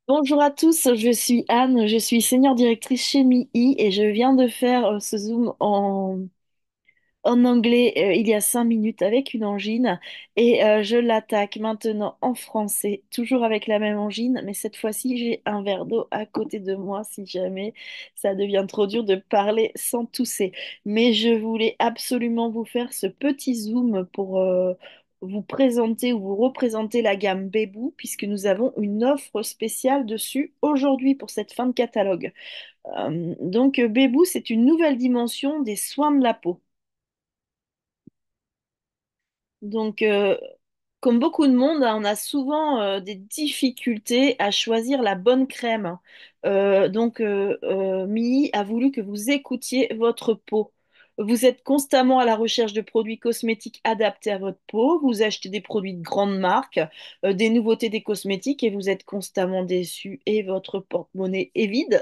Bonjour à tous, je suis Anne, je suis senior directrice chez MII et je viens de faire ce Zoom en anglais il y a 5 minutes avec une angine et je l'attaque maintenant en français, toujours avec la même angine, mais cette fois-ci j'ai un verre d'eau à côté de moi si jamais ça devient trop dur de parler sans tousser. Mais je voulais absolument vous faire ce petit Zoom pour vous présenter ou vous représenter la gamme Bebou puisque nous avons une offre spéciale dessus aujourd'hui pour cette fin de catalogue. Donc Bebou, c'est une nouvelle dimension des soins de la peau. Donc, comme beaucoup de monde, hein, on a souvent des difficultés à choisir la bonne crème. Mii a voulu que vous écoutiez votre peau. Vous êtes constamment à la recherche de produits cosmétiques adaptés à votre peau. Vous achetez des produits de grandes marques, des nouveautés des cosmétiques et vous êtes constamment déçu et votre porte-monnaie est vide.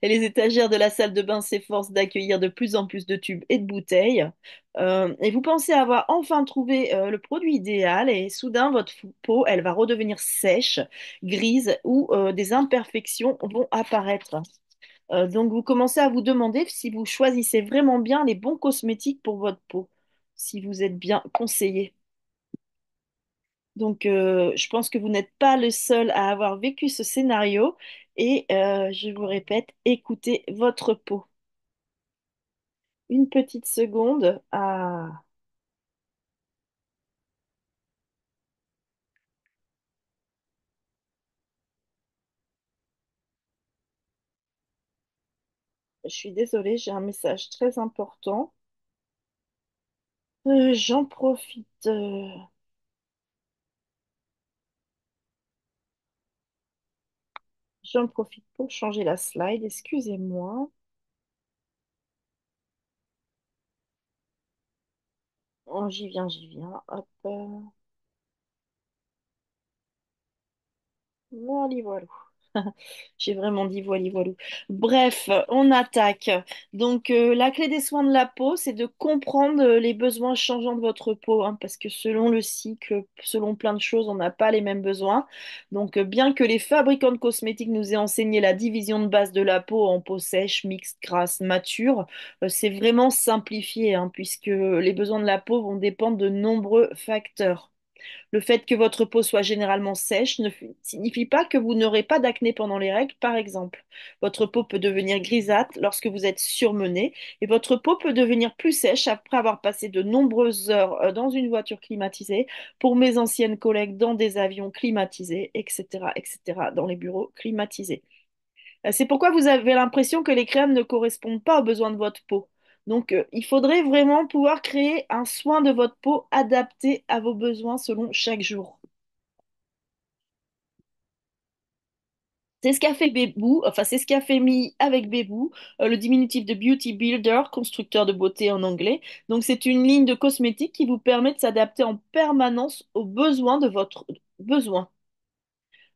Et les étagères de la salle de bain s'efforcent d'accueillir de plus en plus de tubes et de bouteilles. Et vous pensez avoir enfin trouvé le produit idéal et soudain votre peau, elle va redevenir sèche, grise ou des imperfections vont apparaître. Donc vous commencez à vous demander si vous choisissez vraiment bien les bons cosmétiques pour votre peau, si vous êtes bien conseillé. Donc je pense que vous n'êtes pas le seul à avoir vécu ce scénario et je vous répète, écoutez votre peau. Une petite seconde. Ah, je suis désolée, j'ai un message très important. J'en profite. J'en profite pour changer la slide. Excusez-moi. Oh, j'y viens, j'y viens. Hop. Voilà, voilà. J'ai vraiment dit voili voilou. Bref, on attaque. Donc, la clé des soins de la peau, c'est de comprendre les besoins changeants de votre peau, hein, parce que selon le cycle, selon plein de choses, on n'a pas les mêmes besoins. Donc, bien que les fabricants de cosmétiques nous aient enseigné la division de base de la peau en peau sèche, mixte, grasse, mature, c'est vraiment simplifié, hein, puisque les besoins de la peau vont dépendre de nombreux facteurs. Le fait que votre peau soit généralement sèche ne signifie pas que vous n'aurez pas d'acné pendant les règles, par exemple. Votre peau peut devenir grisâtre lorsque vous êtes surmené et votre peau peut devenir plus sèche après avoir passé de nombreuses heures dans une voiture climatisée, pour mes anciennes collègues dans des avions climatisés, etc., etc., dans les bureaux climatisés. C'est pourquoi vous avez l'impression que les crèmes ne correspondent pas aux besoins de votre peau. Donc, il faudrait vraiment pouvoir créer un soin de votre peau adapté à vos besoins selon chaque jour. C'est ce qu'a fait Bebou, enfin c'est ce qu'a fait Mi avec Bebou, le diminutif de Beauty Builder, constructeur de beauté en anglais. Donc c'est une ligne de cosmétiques qui vous permet de s'adapter en permanence aux besoins de votre besoin.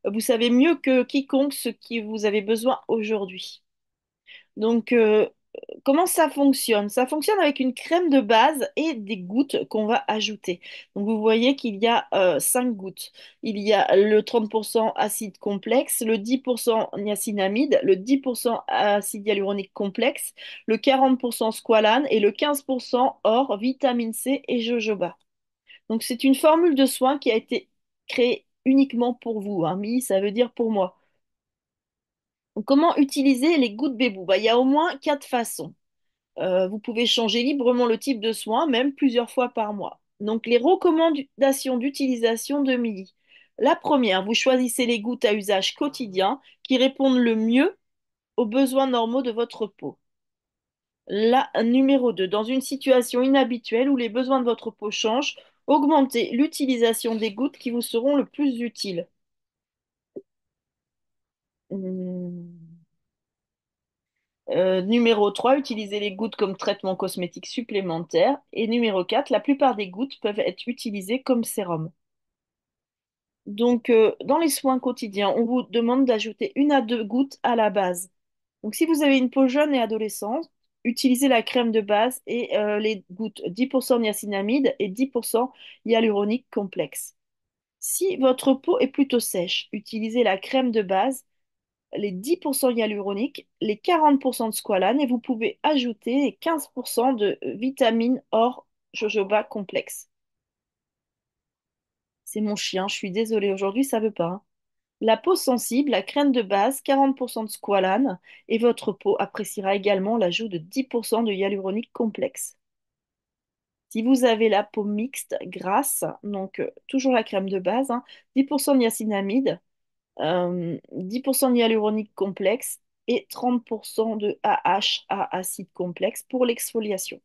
Vous savez mieux que quiconque ce qui vous avez besoin aujourd'hui. Donc, comment ça fonctionne? Ça fonctionne avec une crème de base et des gouttes qu'on va ajouter. Donc, vous voyez qu'il y a 5 gouttes. Il y a le 30% acide complexe, le 10% niacinamide, le 10% acide hyaluronique complexe, le 40% squalane et le 15% or, vitamine C et jojoba. Donc, c'est une formule de soin qui a été créée uniquement pour vous, hein. Mi, ça veut dire pour moi. Donc, comment utiliser les gouttes bébou? Bah, il y a au moins 4 façons. Vous pouvez changer librement le type de soin, même plusieurs fois par mois. Donc, les recommandations d'utilisation de MIDI. La première, vous choisissez les gouttes à usage quotidien qui répondent le mieux aux besoins normaux de votre peau. La numéro 2, dans une situation inhabituelle où les besoins de votre peau changent, augmentez l'utilisation des gouttes qui vous seront le plus utiles. Hmm. Numéro 3, utilisez les gouttes comme traitement cosmétique supplémentaire. Et numéro 4, la plupart des gouttes peuvent être utilisées comme sérum. Donc, dans les soins quotidiens, on vous demande d'ajouter 1 à 2 gouttes à la base. Donc, si vous avez une peau jeune et adolescente, utilisez la crème de base et les gouttes 10% niacinamide et 10% hyaluronique complexe. Si votre peau est plutôt sèche, utilisez la crème de base, les 10% hyaluronique, les 40% de squalane et vous pouvez ajouter les 15% de vitamine or jojoba complexe. C'est mon chien, je suis désolée, aujourd'hui ça veut pas, hein. La peau sensible, la crème de base, 40% de squalane et votre peau appréciera également l'ajout de 10% de hyaluronique complexe. Si vous avez la peau mixte, grasse, donc toujours la crème de base, hein, 10% de niacinamide, 10% de hyaluronique complexe et 30% de AHA acide complexe pour l'exfoliation.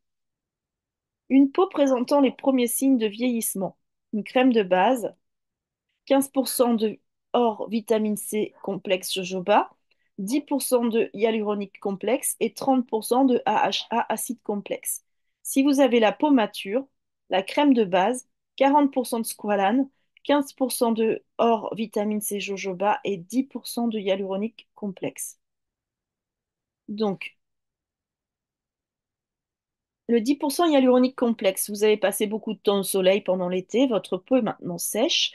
Une peau présentant les premiers signes de vieillissement. Une crème de base, 15% de or vitamine C complexe jojoba, 10% de hyaluronique complexe et 30% de AHA acide complexe. Si vous avez la peau mature, la crème de base, 40% de squalane, 15% de or vitamine C jojoba et 10% de hyaluronique complexe. Donc, le 10% hyaluronique complexe, vous avez passé beaucoup de temps au soleil pendant l'été, votre peau est maintenant sèche.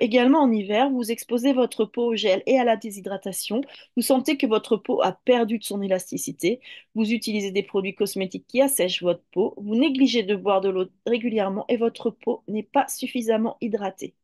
Également en hiver, vous exposez votre peau au gel et à la déshydratation. Vous sentez que votre peau a perdu de son élasticité. Vous utilisez des produits cosmétiques qui assèchent votre peau. Vous négligez de boire de l'eau régulièrement et votre peau n'est pas suffisamment hydratée.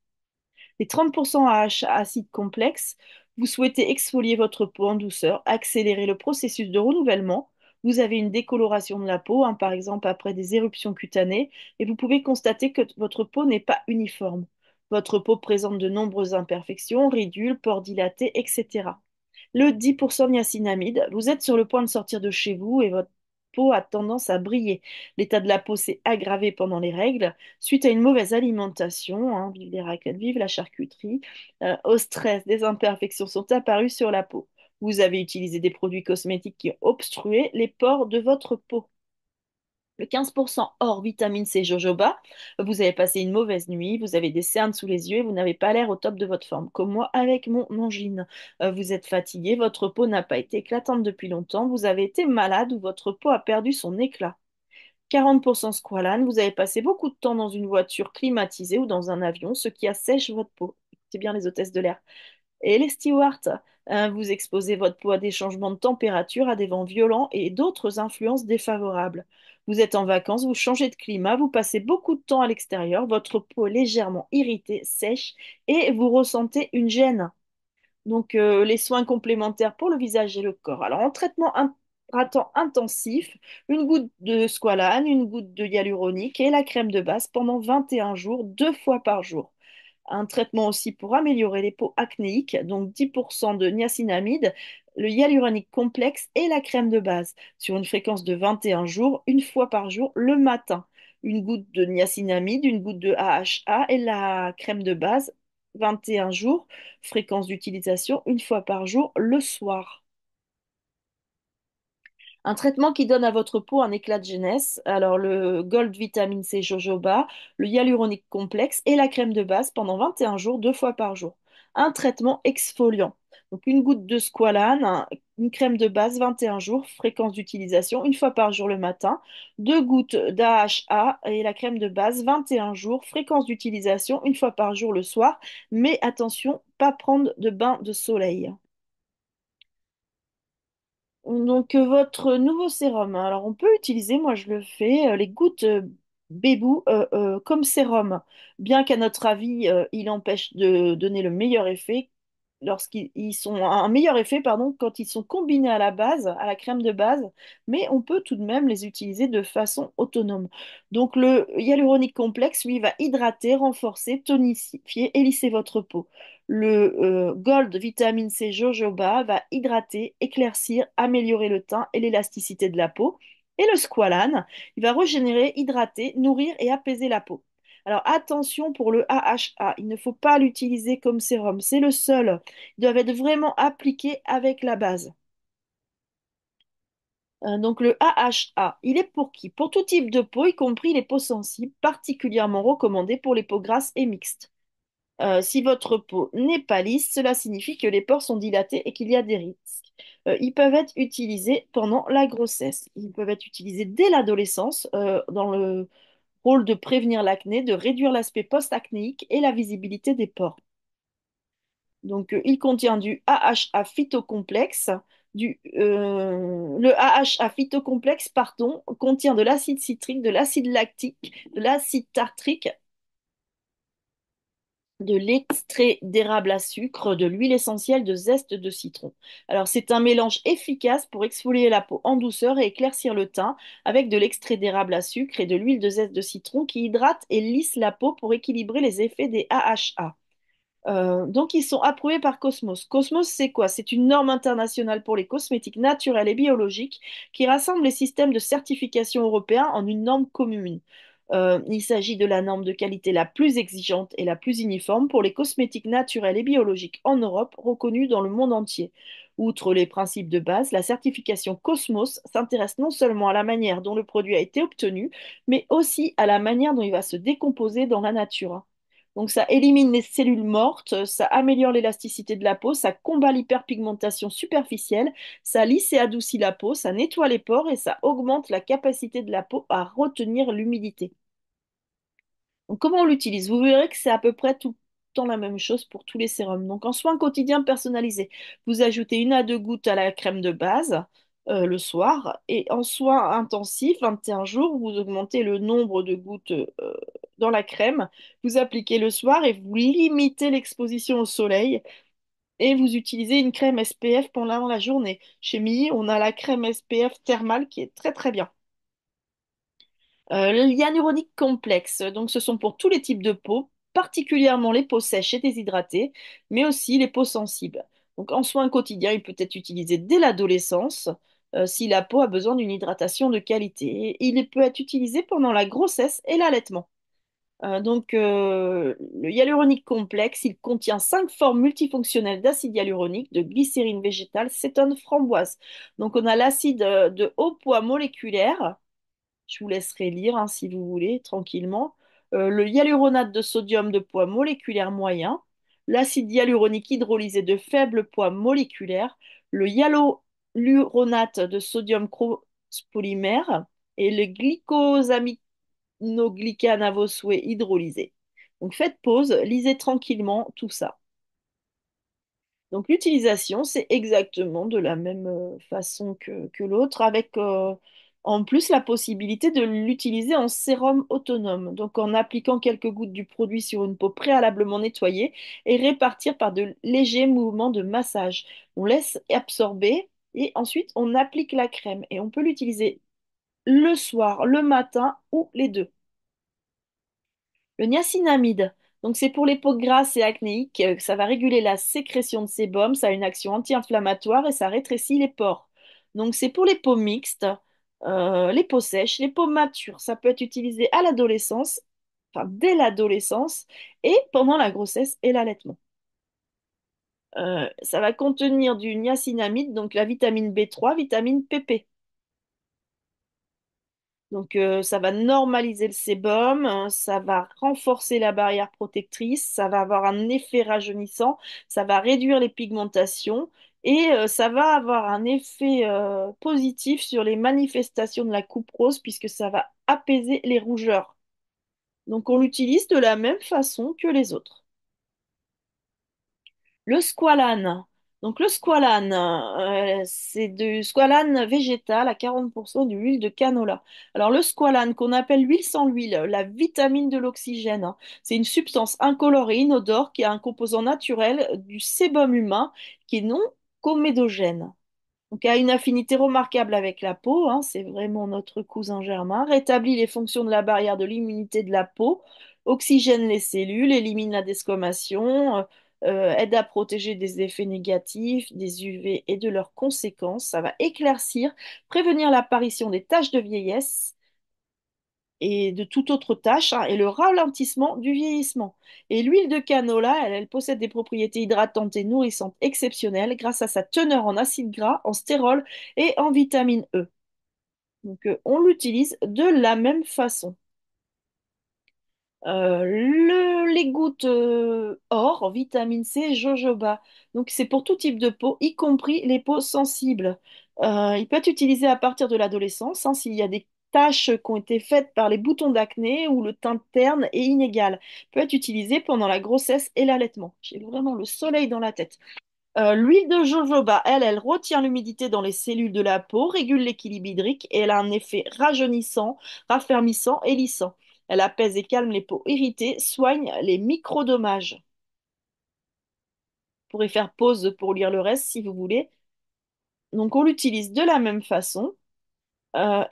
Les 30% AHA acide complexe, vous souhaitez exfolier votre peau en douceur, accélérer le processus de renouvellement. Vous avez une décoloration de la peau, hein, par exemple après des éruptions cutanées, et vous pouvez constater que votre peau n'est pas uniforme. Votre peau présente de nombreuses imperfections, ridules, pores dilatés, etc. Le 10% de niacinamide, vous êtes sur le point de sortir de chez vous et votre peau a tendance à briller. L'état de la peau s'est aggravé pendant les règles suite à une mauvaise alimentation, hein, vive les raclettes, vive la charcuterie, au stress, des imperfections sont apparues sur la peau. Vous avez utilisé des produits cosmétiques qui ont obstrué les pores de votre peau. Le 15% hors vitamine C jojoba, vous avez passé une mauvaise nuit, vous avez des cernes sous les yeux et vous n'avez pas l'air au top de votre forme, comme moi avec mon angine. Vous êtes fatigué, votre peau n'a pas été éclatante depuis longtemps, vous avez été malade ou votre peau a perdu son éclat. 40% squalane, vous avez passé beaucoup de temps dans une voiture climatisée ou dans un avion, ce qui assèche votre peau. C'est bien les hôtesses de l'air. Et les stewards, vous exposez votre peau à des changements de température, à des vents violents et d'autres influences défavorables. Vous êtes en vacances, vous changez de climat, vous passez beaucoup de temps à l'extérieur, votre peau est légèrement irritée, sèche et vous ressentez une gêne. Donc, les soins complémentaires pour le visage et le corps. Alors, en traitement hydratant intensif, une goutte de squalane, une goutte de hyaluronique et la crème de base pendant 21 jours, 2 fois par jour. Un traitement aussi pour améliorer les peaux acnéiques, donc 10% de niacinamide, le hyaluronique complexe et la crème de base, sur une fréquence de 21 jours, 1 fois par jour, le matin. Une goutte de niacinamide, une goutte de AHA et la crème de base, 21 jours, fréquence d'utilisation 1 fois par jour, le soir. Un traitement qui donne à votre peau un éclat de jeunesse. Alors, le Gold Vitamine C Jojoba, le hyaluronique complexe et la crème de base pendant 21 jours, 2 fois par jour. Un traitement exfoliant. Donc, une goutte de squalane, une crème de base, 21 jours, fréquence d'utilisation, 1 fois par jour le matin. 2 gouttes d'AHA et la crème de base, 21 jours, fréquence d'utilisation, 1 fois par jour le soir. Mais attention, pas prendre de bain de soleil. Donc, votre nouveau sérum. Alors, on peut utiliser, moi je le fais, les gouttes Bébou comme sérum. Bien qu'à notre avis, il empêche de donner le meilleur effet lorsqu'ils ils sont un meilleur effet, pardon, quand ils sont combinés à la base, à la crème de base, mais on peut tout de même les utiliser de façon autonome. Donc, le hyaluronique complexe, lui, va hydrater, renforcer, tonifier et lisser votre peau. Le Gold Vitamine C Jojoba va hydrater, éclaircir, améliorer le teint et l'élasticité de la peau. Et le Squalane, il va régénérer, hydrater, nourrir et apaiser la peau. Alors attention pour le AHA, il ne faut pas l'utiliser comme sérum, c'est le seul. Ils doivent être vraiment appliqués avec la base. Donc le AHA, il est pour qui? Pour tout type de peau, y compris les peaux sensibles, particulièrement recommandé pour les peaux grasses et mixtes. Si votre peau n'est pas lisse, cela signifie que les pores sont dilatés et qu'il y a des risques. Ils peuvent être utilisés pendant la grossesse. Ils peuvent être utilisés dès l'adolescence, dans le Rôle de prévenir l'acné, de réduire l'aspect post-acnéique et la visibilité des pores. Donc, il contient du AHA phytocomplexe. Le AHA phytocomplexe, pardon, contient de l'acide citrique, de l'acide lactique, de l'acide tartrique, de l'extrait d'érable à sucre, de l'huile essentielle de zeste de citron. Alors, c'est un mélange efficace pour exfolier la peau en douceur et éclaircir le teint avec de l'extrait d'érable à sucre et de l'huile de zeste de citron qui hydrate et lisse la peau pour équilibrer les effets des AHA. Donc, ils sont approuvés par Cosmos. Cosmos, c'est quoi? C'est une norme internationale pour les cosmétiques naturels et biologiques qui rassemble les systèmes de certification européens en une norme commune. Il s'agit de la norme de qualité la plus exigeante et la plus uniforme pour les cosmétiques naturels et biologiques en Europe, reconnus dans le monde entier. Outre les principes de base, la certification Cosmos s'intéresse non seulement à la manière dont le produit a été obtenu, mais aussi à la manière dont il va se décomposer dans la nature. Donc ça élimine les cellules mortes, ça améliore l'élasticité de la peau, ça combat l'hyperpigmentation superficielle, ça lisse et adoucit la peau, ça nettoie les pores et ça augmente la capacité de la peau à retenir l'humidité. Donc, comment on l'utilise? Vous verrez que c'est à peu près tout le temps la même chose pour tous les sérums. Donc, en soin quotidien personnalisé, vous ajoutez 1 à 2 gouttes à la crème de base le soir. Et en soin intensif, 21 jours, vous augmentez le nombre de gouttes dans la crème. Vous appliquez le soir et vous limitez l'exposition au soleil. Et vous utilisez une crème SPF pendant la journée. Chez Mi, on a la crème SPF thermale qui est très très bien. Le hyaluronique complexe, donc ce sont pour tous les types de peau, particulièrement les peaux sèches et déshydratées, mais aussi les peaux sensibles. Donc en soins quotidiens, il peut être utilisé dès l'adolescence si la peau a besoin d'une hydratation de qualité. Et il peut être utilisé pendant la grossesse et l'allaitement. Le hyaluronique complexe, il contient 5 formes multifonctionnelles d'acide hyaluronique, de glycérine végétale, cétone, framboise. Donc on a l'acide de haut poids moléculaire. Je vous laisserai lire hein, si vous voulez, tranquillement. Le hyaluronate de sodium de poids moléculaire moyen, l'acide hyaluronique hydrolysé de faible poids moléculaire, le hyaluronate de sodium crospolymère et le glycosaminoglycane à vos souhaits hydrolysé. Donc faites pause, lisez tranquillement tout ça. Donc l'utilisation, c'est exactement de la même façon que l'autre, avec en plus la possibilité de l'utiliser en sérum autonome, donc en appliquant quelques gouttes du produit sur une peau préalablement nettoyée et répartir par de légers mouvements de massage. On laisse absorber et ensuite on applique la crème et on peut l'utiliser le soir, le matin ou les deux. Le niacinamide, donc c'est pour les peaux grasses et acnéiques, ça va réguler la sécrétion de sébum, ça a une action anti-inflammatoire et ça rétrécit les pores. Donc c'est pour les peaux mixtes, les peaux sèches, les peaux matures. Ça peut être utilisé à l'adolescence, enfin dès l'adolescence et pendant la grossesse et l'allaitement. Ça va contenir du niacinamide, donc la vitamine B3, vitamine PP. Donc, ça va normaliser le sébum, hein, ça va renforcer la barrière protectrice, ça va avoir un effet rajeunissant, ça va réduire les pigmentations et ça va avoir un effet positif sur les manifestations de la coupe rose puisque ça va apaiser les rougeurs. Donc, on l'utilise de la même façon que les autres. Le squalane. Donc le squalane, c'est du squalane végétal à 40% d'huile de canola. Alors le squalane, qu'on appelle l'huile sans l'huile, la vitamine de l'oxygène, hein, c'est une substance incolore et inodore qui a un composant naturel du sébum humain qui est non comédogène. Donc, a une affinité remarquable avec la peau, hein, c'est vraiment notre cousin germain, rétablit les fonctions de la barrière de l'immunité de la peau, oxygène les cellules, élimine la desquamation, aide à protéger des effets négatifs, des UV et de leurs conséquences. Ça va éclaircir, prévenir l'apparition des taches de vieillesse et de toute autre tâche, hein, et le ralentissement du vieillissement. Et l'huile de canola, elle possède des propriétés hydratantes et nourrissantes exceptionnelles grâce à sa teneur en acides gras, en stérol et en vitamine E. Donc, on l'utilise de la même façon. Les gouttes or, vitamine C, jojoba. Donc, c'est pour tout type de peau, y compris les peaux sensibles. Il peut être utilisé à partir de l'adolescence, hein, s'il y a des taches qui ont été faites par les boutons d'acné ou le teint terne et inégal. Peut être utilisé pendant la grossesse et l'allaitement. J'ai vraiment le soleil dans la tête. L'huile de jojoba, elle retient l'humidité dans les cellules de la peau, régule l'équilibre hydrique et elle a un effet rajeunissant, raffermissant et lissant. Elle apaise et calme les peaux irritées, soigne les microdommages. Vous pourrez faire pause pour lire le reste si vous voulez. Donc on l'utilise de la même façon.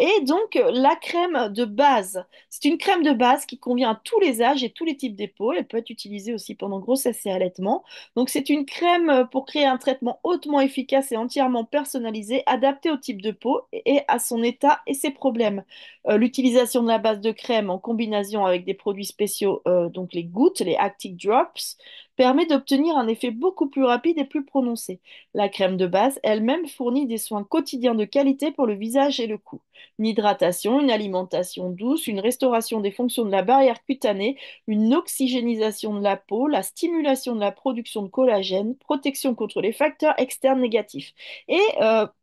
Et donc, la crème de base. C'est une crème de base qui convient à tous les âges et tous les types de peau. Elle peut être utilisée aussi pendant grossesse et allaitement. Donc, c'est une crème pour créer un traitement hautement efficace et entièrement personnalisé, adapté au type de peau et à son état et ses problèmes. L'utilisation de la base de crème en combinaison avec des produits spéciaux, donc les gouttes, les Active Drops, permet d'obtenir un effet beaucoup plus rapide et plus prononcé. La crème de base elle-même fournit des soins quotidiens de qualité pour le visage et le cou. Une hydratation, une alimentation douce, une restauration des fonctions de la barrière cutanée, une oxygénisation de la peau, la stimulation de la production de collagène, protection contre les facteurs externes négatifs. Et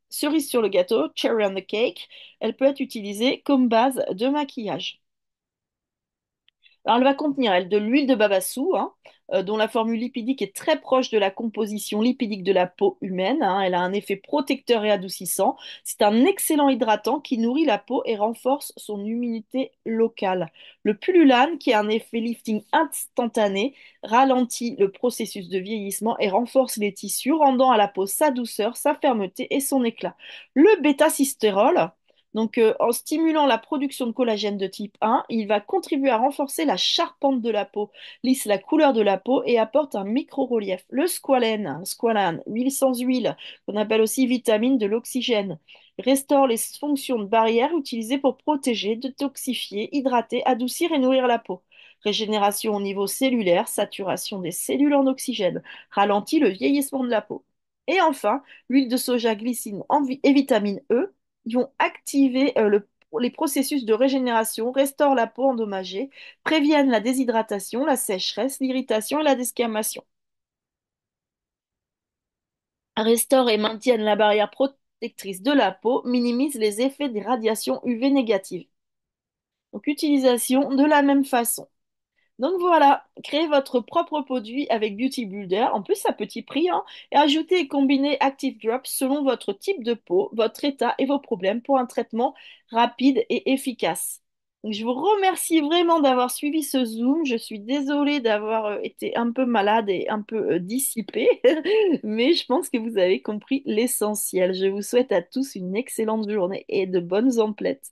cerise sur le gâteau, cherry on the cake, elle peut être utilisée comme base de maquillage. Alors, elle va contenir, elle, de l'huile de babassou, hein, dont la formule lipidique est très proche de la composition lipidique de la peau humaine, hein. Elle a un effet protecteur et adoucissant. C'est un excellent hydratant qui nourrit la peau et renforce son immunité locale. Le pullulane, qui a un effet lifting instantané, ralentit le processus de vieillissement et renforce les tissus, rendant à la peau sa douceur, sa fermeté et son éclat. Le bêta-cystérol, donc, en stimulant la production de collagène de type 1, il va contribuer à renforcer la charpente de la peau, lisse la couleur de la peau et apporte un micro-relief. Le squalane, huile sans huile, qu'on appelle aussi vitamine de l'oxygène, restaure les fonctions de barrière utilisées pour protéger, détoxifier, hydrater, adoucir et nourrir la peau. Régénération au niveau cellulaire, saturation des cellules en oxygène, ralentit le vieillissement de la peau. Et enfin, l'huile de soja, glycine et vitamine E ils vont activer les processus de régénération, restaurent la peau endommagée, préviennent la déshydratation, la sécheresse, l'irritation et la desquamation, restaurent et maintiennent la barrière protectrice de la peau, minimisent les effets des radiations UV négatives. Donc, utilisation de la même façon. Donc voilà, créez votre propre produit avec Beauty Builder, en plus à petit prix, hein, et ajoutez et combinez Active Drops selon votre type de peau, votre état et vos problèmes pour un traitement rapide et efficace. Donc, je vous remercie vraiment d'avoir suivi ce Zoom. Je suis désolée d'avoir été un peu malade et un peu dissipée, mais je pense que vous avez compris l'essentiel. Je vous souhaite à tous une excellente journée et de bonnes emplettes.